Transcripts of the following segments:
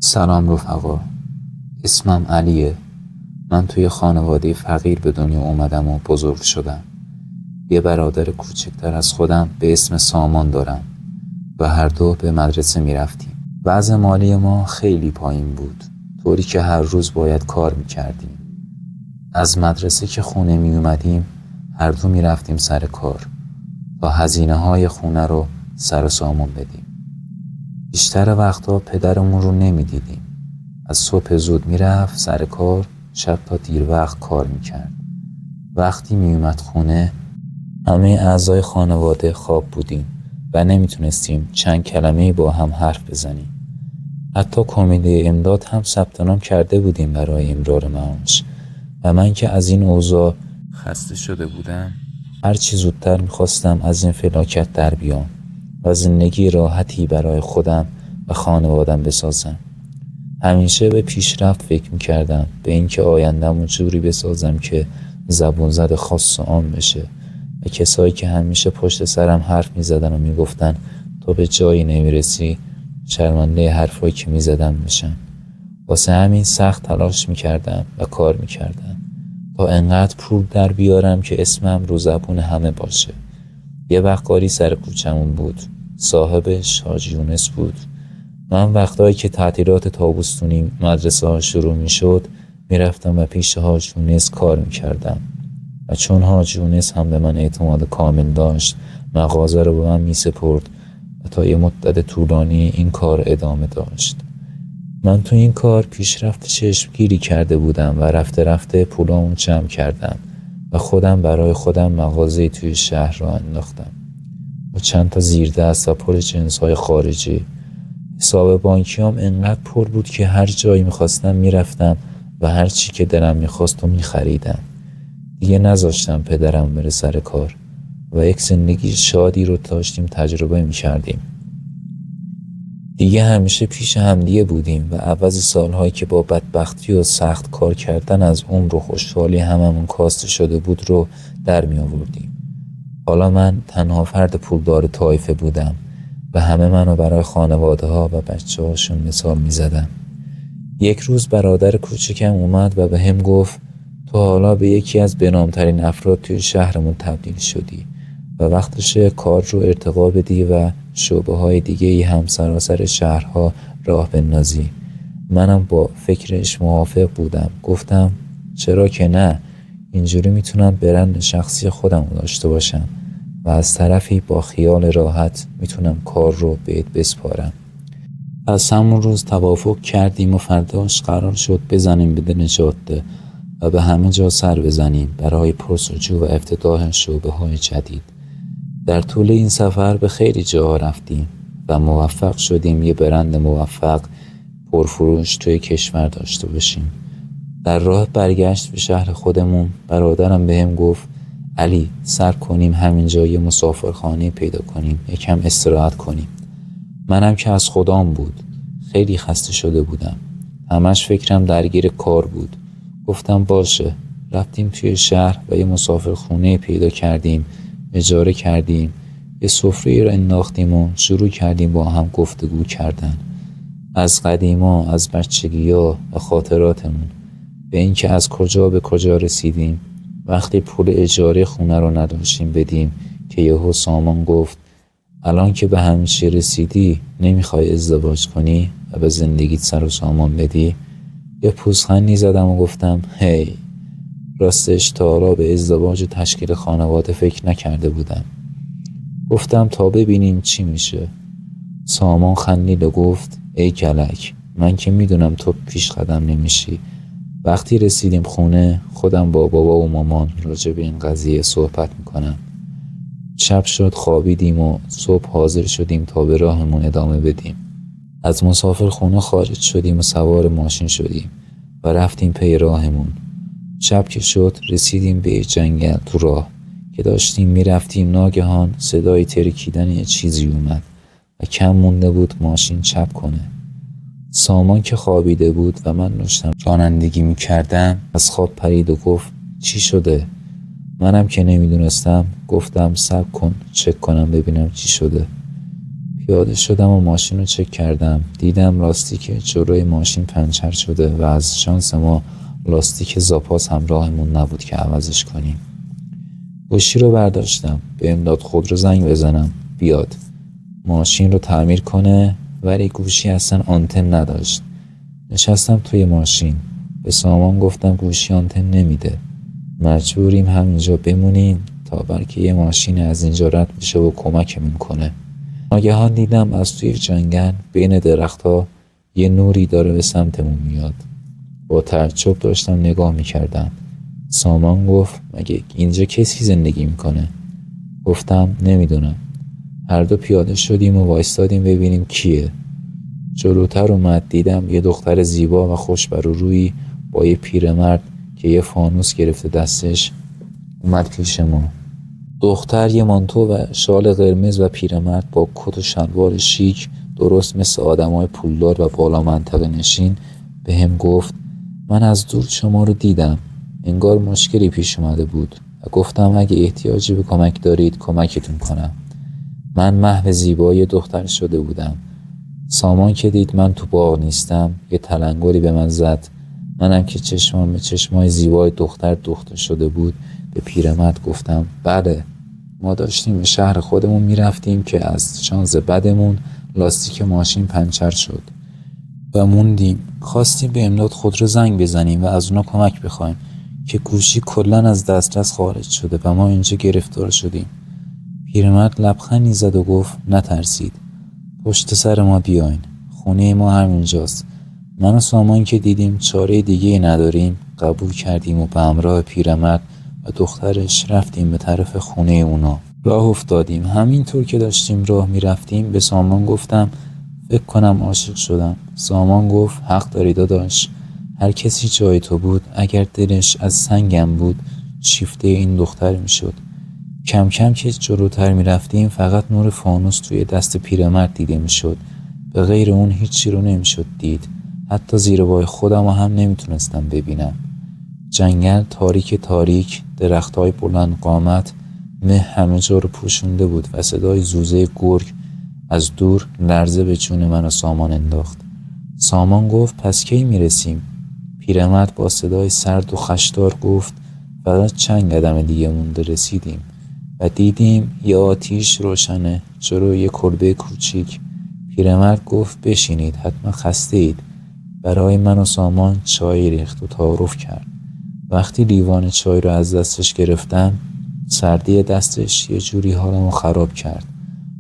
سلام رفقا، اسمم علیه. من توی خانواده فقیر به دنیا اومدم و بزرگ شدم. یه برادر کوچکتر از خودم به اسم سامان دارم و هر دو به مدرسه می رفتیم. وضع مالی ما خیلی پایین بود، طوری که هر روز باید کار می کردیم. از مدرسه که خونه می اومدیم هر دو می رفتیم سر کار تا هزینه های خونه رو سر سامون بدیم. بیشتر وقتا پدرمون رو نمی دیدیم. از صبح زود میرفت سر کار، شب تا دیر وقت کار میکرد. وقتی میومد خونه همه اعضای خانواده خواب بودیم و نمیتونستیم چند کلمه با هم حرف بزنیم. حتی کمیته امداد هم ثبت نام کرده بودیم برای امرار معاش و من که از این اوضاع خسته شده بودم هرچی زودتر میخواستم از این فلاکت در بیام و زندگی راحتی برای خودم و خانوادم بسازم. همیشه به پیشرفت فکر میکردم، به اینکه آینده‌مو جوری بسازم که زبون زد خاص و عام بشه و کسایی که همیشه پشت سرم حرف میزدن و میگفتن تو به جایی نمیرسی شرمنده حرفایی که میزدم بشن. واسه همین سخت تلاش میکردم و کار میکردم تا انقدر پول در بیارم که اسمم رو زبون همه باشه. یه وقت سر کوچمون بود، صاحبش حاج یونس بود. من وقتایی که تعطیلات تابستونی مدرسه ها شروع می شد می رفتم و پیش حاج یونس کار می کردم و چون حاج یونس هم به من اعتماد کامل داشت مغازه رو به من می سپرد و تا یه مدت طولانی این کار ادامه داشت. من تو این کار پیشرفت چشمگیری کرده بودم و رفته رفته پولامو جمع کردم و خودم برای خودم مغازه توی شهر را انداختم و چند تا زیردست و پر جنس‌های خارجی. حساب بانکیام انقدر پر بود که هر جایی میخواستم میرفتم و هر چی که دلم میخواست و میخریدم. دیگه نذاشتم پدرم بره سر کار و یک زندگی شادی رو داشتیم تجربه میکردیم. دیگه همیشه پیش همدیگه بودیم و عوض سالهایی که با بدبختی و سخت کار کردن از عمر و خوشحالی هممون کاسته شده بود رو در می آوردیم. حالا من تنها فرد پولدار طایفه بودم و همه منو برای خانواده ها و بچه هاشون مثال می زدن. یک روز برادر کوچکم اومد و به هم گفت تو حالا به یکی از بنامترین افراد توی شهرمون تبدیل شدی و وقتشه کار رو ارتقا بدی و شعبه های دیگه ای هم سراسر شهرها راه بندازی. منم با فکرش موافق بودم. گفتم چرا که نه، اینجوری میتونم برند شخصی خودم رو داشته باشم و از طرفی با خیال راحت میتونم کار رو بهت بسپارم. از همون روز توافق کردیم و فرداش قرار شد بزنیم به دل جاده و به همه جا سر بزنیم برای پرسجو و افتتاح شعبه های جدید. در طول این سفر به خیلی جاها رفتیم و موفق شدیم یه برند موفق پرفروش توی کشور داشته باشیم. در راه برگشت به شهر خودمون برادرم بهم گفت علی سر کنیم همینجا یه مسافرخانه پیدا کنیم یکم استراحت کنیم. منم که از خدام بود، خیلی خسته شده بودم، همش فکرم درگیر کار بود. گفتم باشه. رفتیم توی شهر و یه مسافرخونه پیدا کردیم، اجاره کردیم، یه سفره را انداختیم و شروع کردیم با هم گفتگو کردن از قدیما، از بچگی‌ها و خاطراتمون، به اینکه از کجا به کجا رسیدیم. وقتی پول اجاره خونه رو نداشتیم بدیم که یهو سامان گفت الان که به همه چی رسیدی نمیخوای ازدواج کنی و به زندگیت سر و سامان بدی؟ یه پوزخندی زدم و گفتم هی، راستش تا حالا به ازدواج و تشکیل خانواده فکر نکرده بودم. گفتم تا ببینیم چی میشه. سامان خندید و گفت ای کلک، من که میدونم تو پیش قدم نمیشی. وقتی رسیدیم خونه خودم با بابا و مامان راجع به این قضیه صحبت میکنم. شب شد خوابیدیم و صبح حاضر شدیم تا به راهمون ادامه بدیم. از مسافر خونه خارج شدیم و سوار ماشین شدیم و رفتیم پی راهمون. شب که شد رسیدیم به جنگل. تو راه که داشتیم میرفتیم ناگهان صدای ترکیدن یه چیزی اومد و کم مونده بود ماشین چپ کنه. سامان که خوابیده بود و من داشتم رانندگی میکردم از خواب پرید و گفت چی شده؟ منم که نمیدونستم گفتم صبر کن چک کنم ببینم چی شده. پیاده شدم و ماشین رو چک کردم. دیدم لاستیک جلوی ماشین پنچر شده و از شانس ما لاستیک زاپاس هم راهمون نبود که عوضش کنیم. گوشی رو برداشتم به امداد خودرو زنگ بزنم بیاد ماشین رو تعمیر کنه، ولی گوشی اصلا آنتن نداشت. نشستم توی ماشین، به سامان گفتم گوشی آنتن نمیده، مجبوریم همینجا بمونیم تا بلکه یه ماشین از اینجا رد بشه و کمکمون کنه. ناگهان دیدم از توی جنگل بین درختها یه نوری داره به سمتمون میاد. با تعجب داشتم نگاه میکردم. سامان گفت مگه اینجا کسی زندگی میکنه؟ گفتم نمیدونم. هر دو پیاده شدیم و وایستادیم ببینیم کیه. جلوتر اومد، دیدم یه دختر زیبا و خوش بر روی با یه پیرمرد که یه فانوس گرفته دستش اومد پیش ما. دختر یه مانتو و شال قرمز و پیرمرد با کت و شلوار شیک درست مثل آدمای پولدار و بالا منطقه نشین به هم گفت من از دور شما رو دیدم، انگار مشکلی پیش اومده بود و گفتم اگه احتیاجی به کمک دارید کمکتون کنم. من محو زیبایی دختر شده بودم. سامان که دید من تو باغ نیستم یه تلنگری به من زد. منم که چشمام به چشمای زیبای دختر دوخته شده بود به پیرمرد گفتم بله، ما داشتیم به شهر خودمون میرفتیم که از شانس بدمون لاستیک ماشین پنچر شد و موندیم. خواستیم به امداد خودرو زنگ بزنیم و از اونا کمک بخوایم که گوشی کلن از دسترس خارج شده و ما اینجا گرفتار شدیم. پیرمرد لبخندی زد و گفت نترسید، پشت سر ما بیاین، خونه ما همینجاست. من و سامان که دیدیم چاره دیگه نداریم قبول کردیم و به همراه پیرمرد و دخترش رفتیم به طرف خونه اونا. راه افتادیم. همینطور که داشتیم راه میرفتیم به سامان گفتم فکر کنم عاشق شدم. سامان گفت حق داری داداش، هر کسی جای تو بود اگر دلش از سنگم بود شیفته این دختر میشد. کم کم که جلوتر میرفتیم فقط نور فانوس توی دست پیرمرد دیده میشد، به غیر اون هیچی رو نمیشد دید. حتی زیر پای خودم هم نمیتونستم ببینم. جنگل تاریک، درختای بلند قامت، مه همه جا رو پوشونده بود و صدای زوزه گرگ از دور لرزه به جون من و سامان انداخت. سامان گفت پس کی میرسیم؟ پیرمرد با صدای سرد و خشدار گفت فقط چند قدم دیگه مونده رسیدیم و دیدیم یه آتیش روشنه جلوی یه کلبه کوچیک. پیرمرد گفت بشینید، حتما خسته اید. برای من و سامان چای ریخت و تعارف کرد. وقتی لیوان چای رو از دستش گرفتم سردی دستش یه جوری حالمو خراب کرد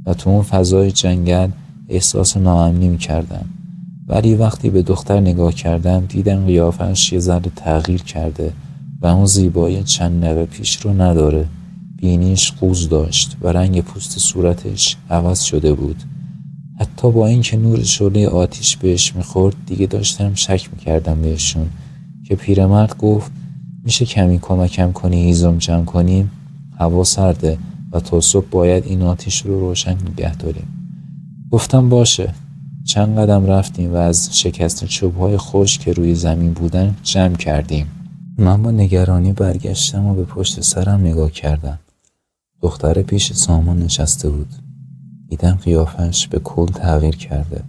و تو اون فضای جنگل احساس ناامنی می‌کردم. ولی وقتی به دختر نگاه کردم دیدم قیافه‌اش یه ذره تغییر کرده و اون زیبایی چند دقیقه پیش رو نداره. بینیش قوز داشت و رنگ پوست صورتش عوض شده بود. حتی با اینکه نور شعله آتیش بهش میخورد دیگه داشتم شک میکردم بهشون. که پیرمرد گفت میشه کمی کمکم کنی هیزم جمع کنیم؟ هوا سرده و تا صبح باید این آتیش رو روشن نگه داریم. گفتم باشه. چند قدم رفتیم و از شکست چوب‌های خشک که روی زمین بودن جمع کردیم. من با نگرانی برگشتم و به پشت سرم نگاه کردم. دختر پیش سامان نشسته بود. دیدم قیافش به کل تغییر کرده.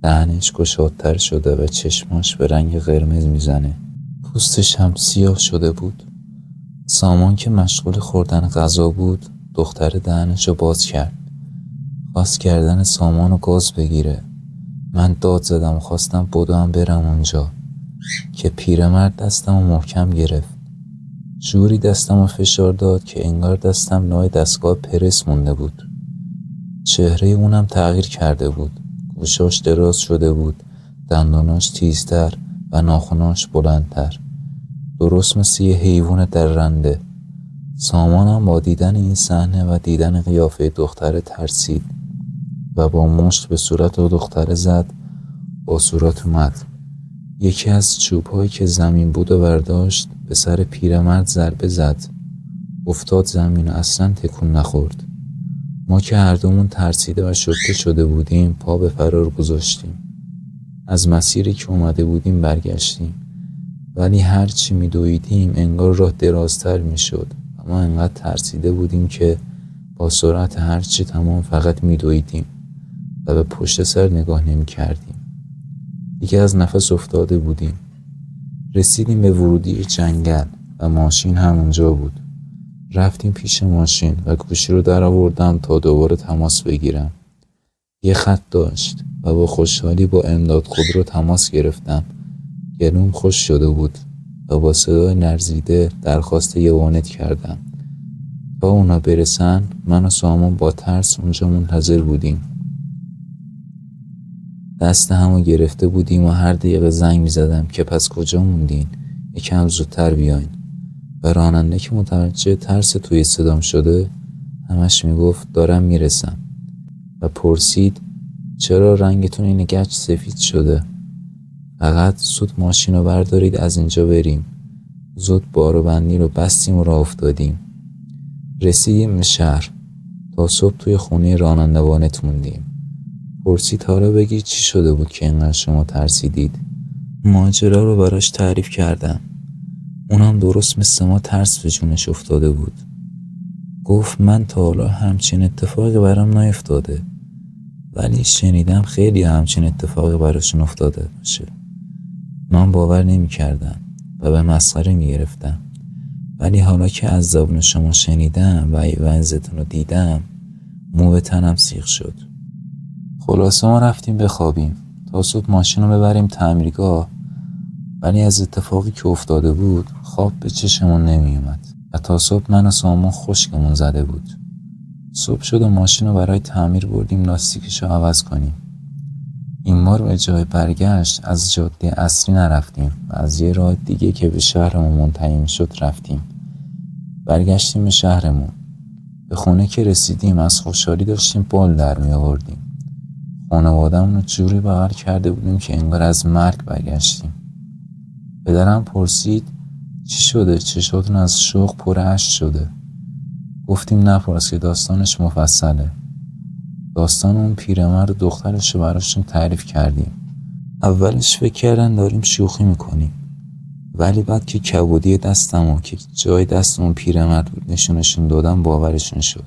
دهنش گشادتر شده و چشماش به رنگ قرمز میزنه. پوستش هم سیاه شده بود. سامان که مشغول خوردن غذا بود دختر دهنش رو باز کرد. خواست گردن سامان رو گاز بگیره. من داد زدم و خواستم بدوم برم اونجا که پیرمرد دستم رو محکم گرفت. جوری دستم رو فشار داد که انگار دستم لای دستگاه پرس مونده بود. چهره اونم تغییر کرده بود. گوشاش دراز شده بود، دنداناش تیزتر و ناخناش بلندتر، درست مثل یه حیوان درنده. سامانم با دیدن این صحنه و دیدن قیافه دختر ترسید و با مشت به صورت دختر زد. با صورت اومد. یکی از چوب‌هایی که زمین بود و برداشت به سر پیرمرد ضربه زد. افتاد زمین و اصلا تکون نخورد. ما که هر دومون ترسیده و شوکه شده بودیم پا به فرار گذاشتیم. از مسیری که اومده بودیم برگشتیم. ولی هر چی میدویدیم انگار راه درازتر میشد و ما انقدر ترسیده بودیم که با سرعت هر چی تمام فقط میدویدیم. و به پشت سر نگاه نمی کردیم. دیگه از نفس افتاده بودیم. رسیدیم به ورودی جنگل و ماشین همونجا بود. رفتیم پیش ماشین و گوشی رو در آوردم تا دوباره تماس بگیرم. یه خط داشت و با خوشحالی با امداد خودرو تماس گرفتم. گلوم خوش شده بود و با صدای لرزیده درخواست یه وانت کردم. تا اونا برسن من و سامان با ترس اونجا منتظر بودیم. دست همو گرفته بودیم و هر دقیقه زنگ میزدم که پس کجا موندین؟ یکم زودتر بیاین. و راننده که متوجه ترس توی صدام شده همش میگفت دارم میرسم و پرسید چرا رنگتون این گچ سفید شده؟ فقط زود ماشین رو بردارید از اینجا بریم. زود بارو بندی رو بستیم و راه افتادیم. رسیدیم به شهر. تا صبح توی خونه راننده وانت موندیم. پرسید حالا بگی چی شده بود که اینقدر شما ترسیدید؟ ماجرا رو براش تعریف کردم. اونم درست مثل ما ترس به جونش افتاده بود. گفت من تا حالا همچین اتفاقی برام نیفتاده، ولی شنیدم خیلی همچین اتفاقی براشون افتاده باشه. من باور نمی کردم و به مسخره می گرفتم، ولی حالا که از زبون شما شنیدم و وضعتون رو دیدم مو به تنم سیخ شد. خلاصه ما رفتیم بخوابیم تا صبح ماشین رو ببریم تعمیرگاه، ولی از اتفاقی که افتاده بود خواب به چشمون نمی اومد و تا صبح من و سامان خشکمون زده بود. صبح شد و ماشین رو برای تعمیر بردیم لاستیکش رو عوض کنیم. این بار به جای برگشت از جاده اصلی نرفتیم و از یه راه دیگه که به شهرمون منتهی شد رفتیم. برگشتیم به شهرمون. به خونه که رسیدیم از خوشحالی داشتیم بال در می آوردیم. خانواده‌مون رو جوری بغل کرده بودیم که انگار از مرگ برگشتیم. پدرم پرسید چی شده؟ چشاتون از شوق پر اشک شده؟ گفتیم نپرس که داستانش مفصله. داستان اون پیرمرد و دخترش رو براشون تعریف کردیم. اولش فکر کردن داریم شوخی میکنیم، ولی بعد که کبودی دستمو که جای دست اون پیرمرد بود نشونشون دادم باورشون شد.